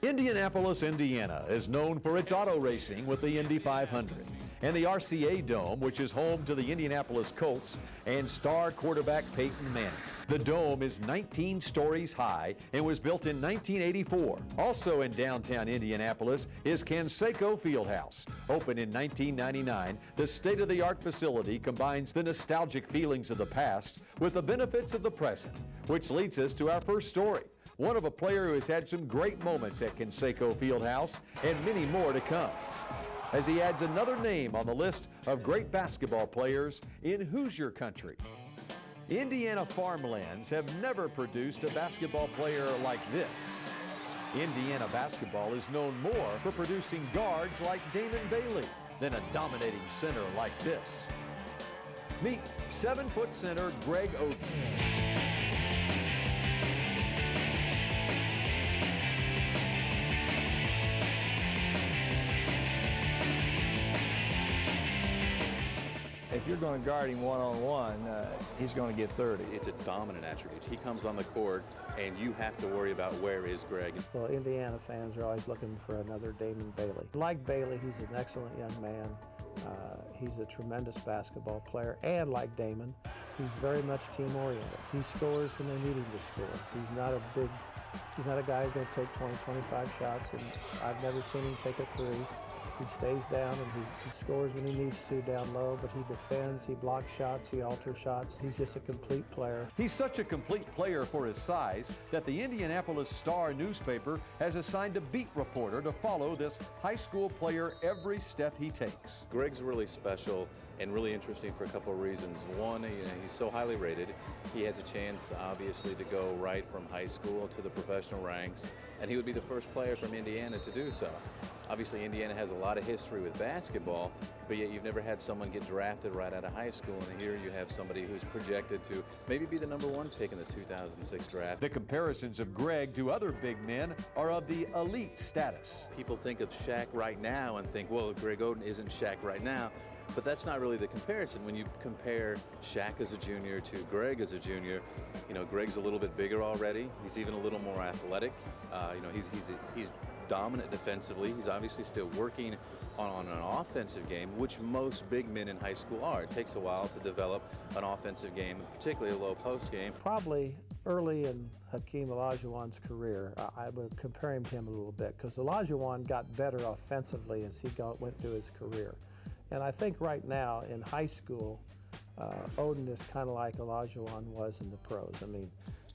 Indianapolis, Indiana is known for its auto racing with the Indy 500. And the RCA Dome, which is home to the Indianapolis Colts and star quarterback Peyton Manning. The dome is 19 stories high and was built in 1984. Also in downtown Indianapolis is Canseco Fieldhouse. Opened in 1999, the state-of-the-art facility combines the nostalgic feelings of the past with the benefits of the present, which leads us to our first story. One of a player who has had some great moments at Canseco Fieldhouse and many more to come, as he adds another name on the list of great basketball players in Hoosier country. Indiana farmlands have never produced a basketball player like this. Indiana basketball is known more for producing guards like Damon Bailey than a dominating center like this. Meet 7-foot center Greg Oden. If you're going to guard him one-on-one, he's going to get 30. It's a dominant attribute. He comes on the court, and you have to worry about where is Greg. Well, Indiana fans are always looking for another Damon Bailey. Like Bailey, he's an excellent young man. He's a tremendous basketball player, and like Damon, he's very much team-oriented. He scores when they need him to score. He's not a guy who's going to take 20, 25 shots, and I've never seen him take a three. He stays down and he scores when he needs to down low, but he defends, he blocks shots, he alters shots. He's just a complete player. He's such a complete player for his size that the Indianapolis Star newspaper has assigned a beat reporter to follow this high school player every step he takes. Greg's really special and really interesting for a couple of reasons. One, he's so highly rated. He has a chance, obviously, to go right from high school to the professional ranks, and he would be the first player from Indiana to do so. Obviously, Indiana has a lot of history with basketball, but yet you've never had someone get drafted right out of high school, and here you have somebody who's projected to maybe be the #1 pick in the 2006 draft. The comparisons of Greg to other big men are of the elite status. People think of Shaq right now and think, well, Greg Oden isn't Shaq right now, but that's not really the comparison. When you compare Shaq as a junior to Greg as a junior, Greg's a little bit bigger already. He's even a little more athletic. He's dominant defensively. He's obviously still working on an offensive game, which most big men in high school are. It takes a while to develop an offensive game, particularly a low post game. Probably early in Hakeem Olajuwon's career, I would compare him to him a little bit, because Olajuwon got better offensively as he went through his career. And I think right now in high school, Oden is kind of like Olajuwon was in the pros. I mean,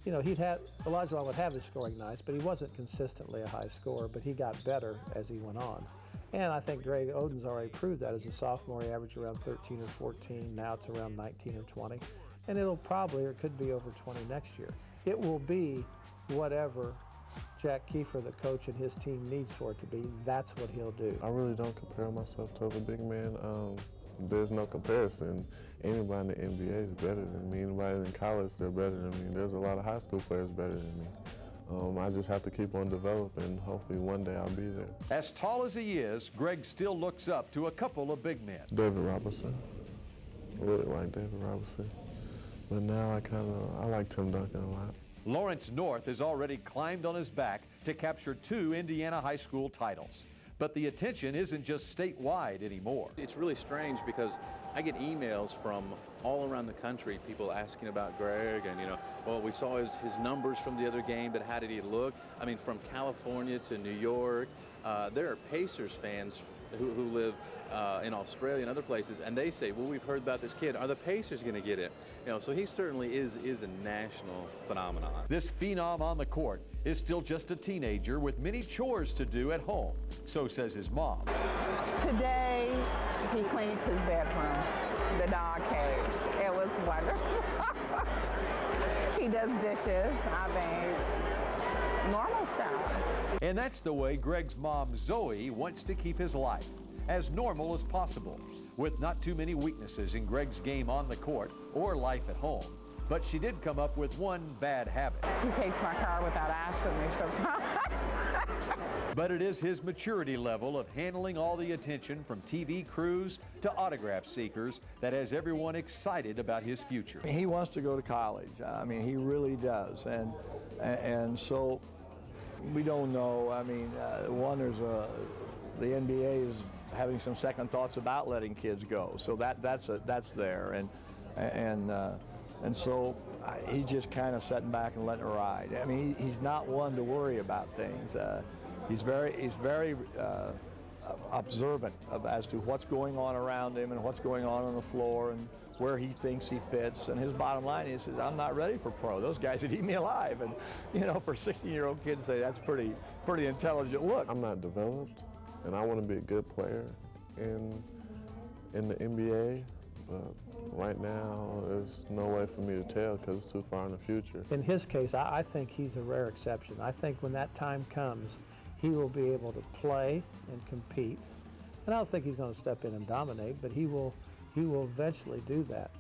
Olajuwon would have his scoring nights, but he wasn't consistently a high scorer, but he got better as he went on. And I think Greg Oden's already proved that. As a sophomore, he averaged around 13 or 14. Now it's around 19 or 20. And it'll probably, or it could be over 20 next year. It will be whatever Jack Kiefer, the coach, and his team needs for it to be. That's what he'll do. I really don't compare myself to other big men. There's no comparison. Anybody in the NBA is better than me. Anybody in college, they're better than me. There's a lot of high school players better than me. I just have to keep on developing. Hopefully one day I'll be there. As tall as he is, Greg still looks up to a couple of big men. David Robinson. I really like David Robinson. But now I like Tim Duncan a lot. Lawrence North has already climbed on his back to capture 2 Indiana high school titles. But the attention isn't just statewide anymore. It's really strange because I get emails from all around the country, people asking about Greg, and well, we saw his numbers from the other game, but how did he look? I mean, from California to New York, there are Pacers fans who live in Australia and other places, and they say, well, we've heard about this kid. Are the Pacers going to get it? So he certainly is a national phenomenon. This phenom on the court is still just a teenager with many chores to do at home. So says his mom. Today, he cleaned his bedroom, the dog cage. It was wonderful. He does dishes. I mean, normal stuff. And that's the way Greg's mom, Zoe, wants to keep his life as normal as possible, with not too many weaknesses in Greg's game on the court or life at home. But she did come up with one bad habit. He takes my car without asking me sometimes. But it is his maturity level of handling all the attention from TV crews to autograph seekers that has everyone excited about his future. He wants to go to college. I mean, he really does. And so We don't know. I mean, the NBA is having some second thoughts about letting kids go, so that's there, and so he's just kind of sitting back and letting it ride. I mean, he's not one to worry about things. He's very observant as to what's going on around him and what's going on the floor and where he thinks he fits. And his bottom line is, I'm not ready for pro. Those guys would eat me alive. And you know, for a 16-year-old kid to say that's pretty intelligent look. I'm not developed, and I want to be a good player in the NBA. But right now, there's no way for me to tell because it's too far in the future. In his case, I think he's a rare exception. I think when that time comes, he will be able to play and compete. And I don't think he's going to step in and dominate, but he will eventually do that.